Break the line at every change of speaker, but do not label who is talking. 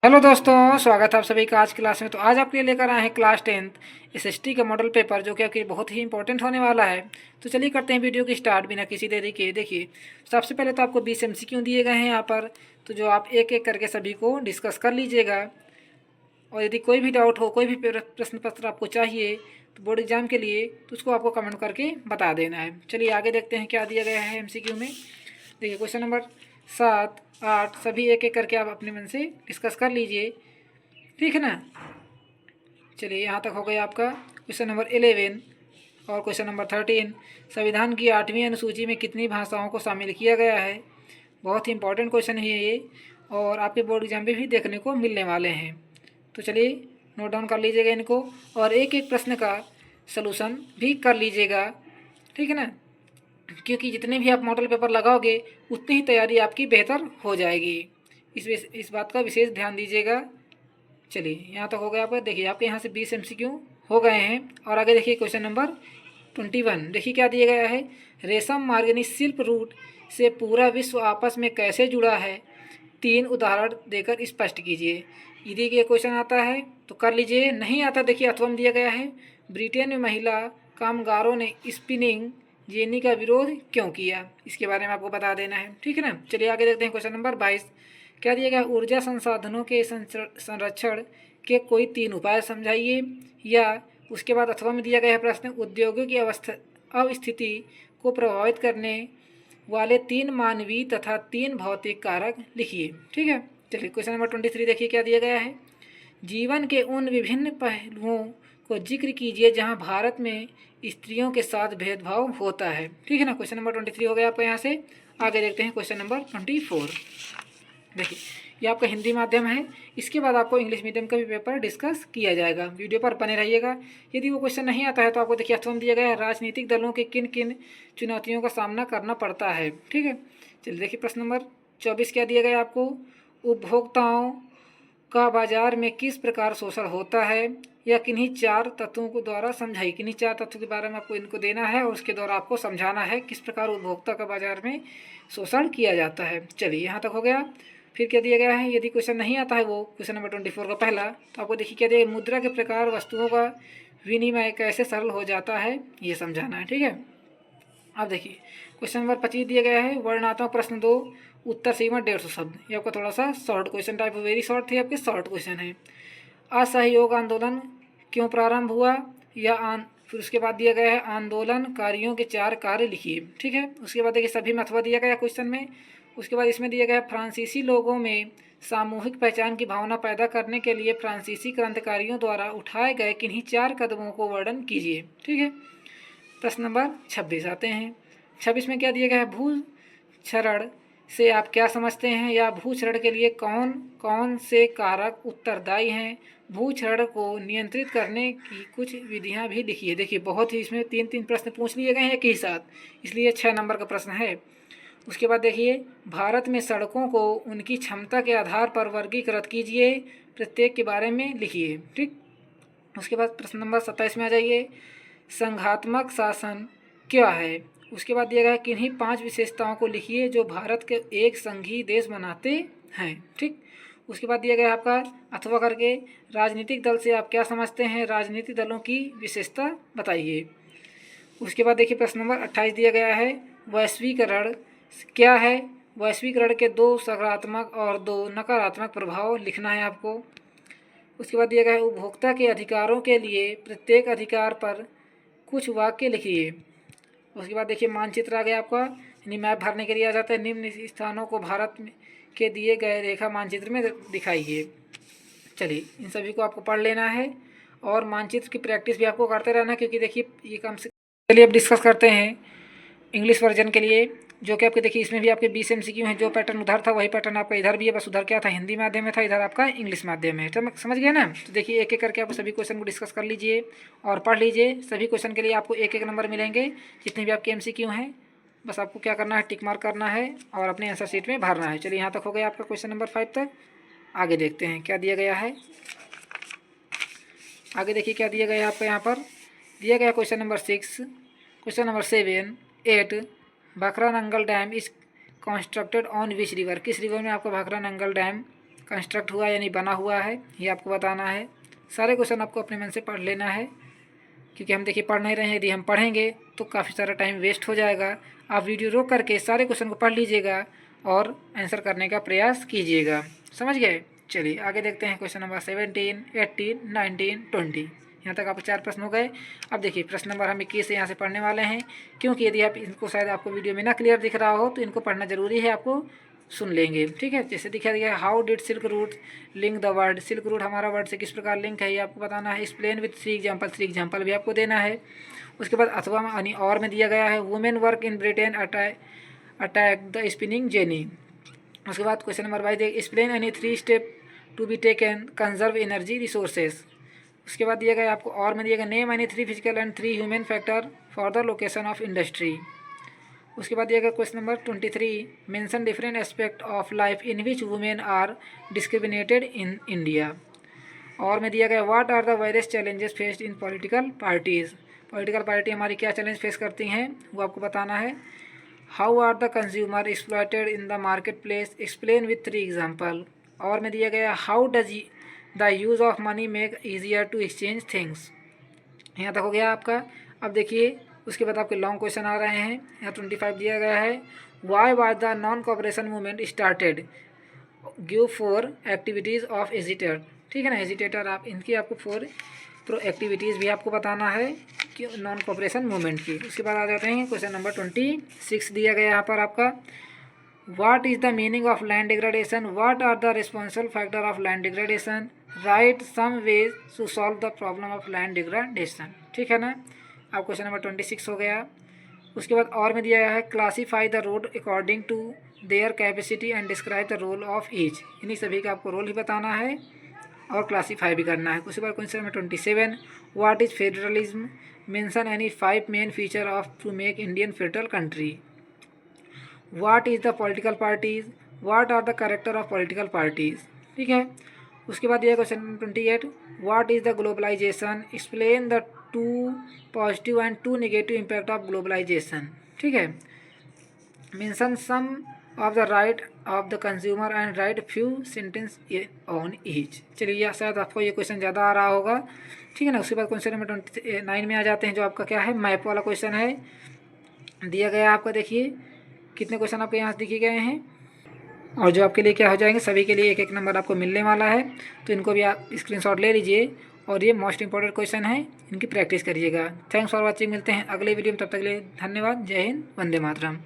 Hello दोस्तों, स्वागत है आप सभी का आज क्लास में। तो आज आपके लिए लेकर आए हैं क्लास 10th एसएसटी का मॉडल पेपर, जो कि आपके बहुत ही इंपॉर्टेंट होने वाला है। तो चलिए करते हैं वीडियो की स्टार्ट बिना किसी देरी के। देखिए, सबसे पहले तो आपको 20 MCQ दिए गए हैं यहाँ पर, तो जो आप एक एक करके सभी को डिस्कस कर लीजिएगा। और यदि कोई भी डाउट हो, कोई भी प्रश्न पत्र आपको चाहिए तो बोर्ड एग्जाम के लिए, तो उसको आपको कमेंट करके बता देना है। चलिए आगे देखते हैं क्या दिया गया है MCQ में। देखिए, क्वेश्चन नंबर 7, 8 सभी एक एक करके आप अपने मन से डिस्कस कर लीजिए, ठीक है ना। चलिए, यहाँ तक हो गया आपका क्वेश्चन नंबर 11। और क्वेश्चन नंबर 13, संविधान की 8वीं अनुसूची में कितनी भाषाओं को शामिल किया गया है। बहुत ही इंपॉर्टेंट क्वेश्चन है ये, और आपके बोर्ड एग्जाम में भी देखने को मिलने वाले हैं। तो चलिए नोट डाउन कर लीजिएगा इनको, और एक एक प्रश्न का सलूशन भी कर लीजिएगा, ठीक है ना। क्योंकि जितने भी आप मॉडल पेपर लगाओगे उतनी ही तैयारी आपकी बेहतर हो जाएगी। इस बात का विशेष ध्यान दीजिएगा। चलिए, यहाँ तक हो गया आपका। देखिए, आपके यहाँ से 20 MCQ हो गए हैं। और आगे देखिए क्वेश्चन नंबर 21। देखिए क्या दिया गया है। रेशम मार्गनी शिल्प रूट से पूरा विश्व आपस में कैसे जुड़ा है, 3 उदाहरण देकर स्पष्ट कीजिए। यदि ये क्वेश्चन आता है तो कर लीजिए, नहीं आता देखिए अथवा में दिया गया है। ब्रिटेन में महिला कामगारों ने स्पिनिंग जेनी का विरोध क्यों किया, इसके बारे में आपको बता देना है, ठीक है ना। चलिए आगे देखते हैं क्वेश्चन नंबर 22। क्या दिया गया। ऊर्जा संसाधनों के संरक्षण के कोई 3 उपाय समझाइए। या उसके बाद अथवा में दिया गया है प्रश्न, उद्योगों की अवस्थिति को प्रभावित करने वाले 3 मानवीय तथा 3 भौतिक कारक लिखिए, ठीक है। चलिए क्वेश्चन नंबर 23 देखिए क्या दिया गया है। जीवन के उन विभिन्न पहलुओं को जिक्र कीजिए जहां भारत में स्त्रियों के साथ भेदभाव होता है, ठीक है ना। क्वेश्चन नंबर 23 हो गया आपको यहाँ से। आगे देखते हैं क्वेश्चन नंबर 24। देखिए, ये आपका हिंदी माध्यम है। इसके बाद आपको इंग्लिश मीडियम का भी पेपर डिस्कस किया जाएगा। वीडियो पर बने रहिएगा। यदि वो क्वेश्चन नहीं आता है तो आपको देखिए अथवा दिया गया है, राजनीतिक दलों के किन किन चुनौतियों का सामना करना पड़ता है, ठीक है। चलिए देखिए प्रश्न नंबर 24 क्या दिया गया आपको। उपभोक्ताओं का बाजार में किस प्रकार शोषण होता है, या किन्हीं 4 तत्वों को द्वारा समझाइए। किन्हीं 4 तत्वों के बारे में आपको इनको देना है और उसके द्वारा आपको समझाना है किस प्रकार उपभोक्ता का बाजार में शोषण किया जाता है। चलिए यहाँ तक हो गया। फिर क्या दिया गया है। यदि क्वेश्चन नहीं आता है वो क्वेश्चन नंबर 24 का पहला, तो आपको देखिए क्या दिया गया। मुद्रा के प्रकार वस्तुओं का विनिमय कैसे सरल हो जाता है, ये समझाना है, ठीक है। अब देखिए क्वेश्चन नंबर 25 दिया गया है। वर्णनात्मक प्रश्न 2, उत्तर सीमा 150 शब्द। ये आपका थोड़ा सा short question type, very short थे आपके, शॉर्ट क्वेश्चन है। असहयोग आंदोलन क्यों प्रारंभ हुआ, या फिर उसके बाद दिया गया है आंदोलनकारियों के 4 कार्य लिखिए, ठीक है। उसके बाद देखिए सभी में अथवा दिया गया क्वेश्चन में। उसके बाद इसमें दिया गया फ्रांसीसी लोगों में सामूहिक पहचान की भावना पैदा करने के लिए फ्रांसीसी क्रांतिकारियों द्वारा उठाए गए किन्हीं 4 कदमों को वर्णन कीजिए, ठीक है। प्रश्न नंबर 26 आते हैं। 26 में क्या दिया गया है। भू क्षरण से आप क्या समझते हैं, या भू क्षरण के लिए कौन कौन से कारक उत्तरदायी हैं। भू क्षरण को नियंत्रित करने की कुछ विधियां भी लिखिए। देखिए बहुत ही इसमें 3-3 प्रश्न पूछ लिए गए हैं एक ही साथ, इसलिए 6 नंबर का प्रश्न है। उसके बाद देखिए, भारत में सड़कों को उनकी क्षमता के आधार पर वर्गीकृत कीजिए, प्रत्येक के बारे में लिखिए, ठीक। उसके बाद प्रश्न नंबर 27 में आ जाइए। संघात्मक शासन क्या है। उसके बाद दिया गया है किन्हीं 5 विशेषताओं को लिखिए जो भारत के एक संघीय देश बनाते हैं, ठीक। उसके बाद दिया गया है आपका अथवा करके, राजनीतिक दल से आप क्या समझते हैं, राजनीतिक दलों की विशेषता बताइए। उसके बाद देखिए प्रश्न नंबर 28 दिया गया है। वैश्वीकरण क्या है। वैश्वीकरण के 2 सकारात्मक और 2 नकारात्मक प्रभाव लिखना है आपको। उसके बाद दिया गया है उपभोक्ता के अधिकारों के लिए प्रत्येक अधिकार पर कुछ वाक्य लिखिए। उसके बाद देखिए मानचित्र आ गया आपका, यानी मैप भरने के लिए आ जाता है। निम्न स्थानों को भारत के दिए गए रेखा मानचित्र में दिखाइए। चलिए इन सभी को आपको पढ़ लेना है, और मानचित्र की प्रैक्टिस भी आपको करते रहना, क्योंकि देखिए ये कम से। चलिए अब डिस्कस करते हैं इंग्लिश वर्जन के लिए, जो कि आपके देखिए इसमें भी आपके 20 MCQ हैं। जो पैटर्न उधर था वही पैटर्न आपका इधर भी है, बस उधर क्या था हिंदी माध्यम में था, इधर आपका इंग्लिश माध्यम है। तो समझ गया ना। तो देखिए एक एक करके आप सभी क्वेश्चन को डिस्कस कर लीजिए और पढ़ लीजिए। सभी क्वेश्चन के लिए आपको 1-1 नंबर मिलेंगे, जितने भी आपके MCQ हैं। बस आपको क्या करना है, टिक मार्क करना है और अपने आंसर शीट में भरना है। चलिए यहाँ तक हो गया आपका क्वेश्चन नंबर 5 तक। आगे देखते हैं क्या दिया गया है। आगे देखिए क्या दिया गया है आपको। यहाँ पर दिया गया question number 6, question number 7, 8। Bhakra Nangal dam is constructed on which river. किस रिवर में आपका भाखरा नंगल डैम कंस्ट्रक्ट हुआ यानी बना हुआ है, ये आपको बताना है। सारे क्वेश्चन आपको अपने मन से पढ़ लेना है, क्योंकि हम देखिए पढ़ नहीं रहे हैं। यदि हम पढ़ेंगे तो काफ़ी सारा टाइम वेस्ट हो जाएगा। आप वीडियो रोक करके सारे क्वेश्चन को पढ़ लीजिएगा और आंसर करने का प्रयास कीजिएगा। समझ गए? चलिए आगे देखते हैं क्वेश्चन नंबर 17, 18, 19, 20। यहाँ तक आपको 4 प्रश्न हो गए। अब देखिए प्रश्न नंबर हम 21 से यहाँ से पढ़ने वाले हैं, क्योंकि यदि आप इनको शायद आपको वीडियो में ना क्लियर दिख रहा हो तो इनको पढ़ना जरूरी है, आपको सुन लेंगे। ठीक है, जैसे दिखा दिया, how did silk route link the word. Silk route हमारा वर्ड से किस प्रकार लिंक है ये आपको बताना है। एक्सप्लेन विथ 3 एग्जाम्पल, 3 एग्जाम्पल भी आपको देना है। उसके बाद अथवा यानी और में दिया गया है, women work in Britain attack the spinning jenny. उसके बाद question number 22, explain any 3 step to be taken conserve energy resources. उसके बाद दिया गया आपको और में दिया गया, name any 3 physical and 3 human factor for the location of industry. उसके बाद दिया गया question number 23, mention different aspect of life in which women are discriminated in India. और में दिया गया, what are the various challenges faced in political parties. Political party हमारी क्या चैलेंज फेस करती हैं वो आपको बताना है। How are the consumer exploited in the market place, explain with 3 example. और में दिया गया, how does the use of money make easier to exchange things. यहाँ तक हो गया आपका। अब देखिए उसके बाद आपके लॉन्ग क्वेश्चन आ रहे हैं। यहाँ 25 दिया गया है, why was the non cooperation movement started, give 4 activities of agitator. ठीक है ना, एजिटेटर आप इनकी आपको 4 प्रो एक्टिविटीज़ भी आपको बताना है कि नॉन कोऑपरेशन मूवमेंट की। उसके बाद आ जाते हैं क्वेश्चन नंबर 26 दिया गया यहाँ पर आपका, what is the meaning of land degradation, what are the responsible factor of land degradation, write some ways to solve the problem of land degradation. ठीक है ना, अब क्वेश्चन नंबर 26 हो गया। उसके बाद और में दिया गया है, classify the road according to their capacity and describe the role of each. इन्हीं सभी का आपको रोल ही बताना है और क्लासीफाई भी करना है। उसके बाद question number 27, what is federalism, mention any 5 main feature of to make Indian federal country. What is the political parties, what are the character of political parties. ठीक है, उसके बाद दिया question number 28, what is the globalisation, explain the 2 positive and 2 negative impact of globalisation. ठीक है, mention some of the right of the consumer and write few sentence on each. चलिए यह शायद आपको ये क्वेश्चन ज़्यादा आ रहा होगा। ठीक है ना, उसके बाद क्वेश्चन नंबर 29 में आ जाते हैं, जो आपका क्या है, मैप वाला क्वेश्चन है दिया गया आपका। देखिए कितने क्वेश्चन आपके यहाँ दिखे गए हैं, और जो आपके लिए क्या हो जाएंगे, सभी के लिए 1-1 नंबर आपको मिलने वाला है। तो इनको भी आप स्क्रीनशॉट ले लीजिए, और ये मोस्ट इंपॉर्टेंट क्वेश्चन है, इनकी प्रैक्टिस करिएगा। थैंक्स फॉर वॉचिंग, मिलते हैं अगले वीडियो में, तब तक के लिए धन्यवाद। जय हिंद, वंदे मातरम।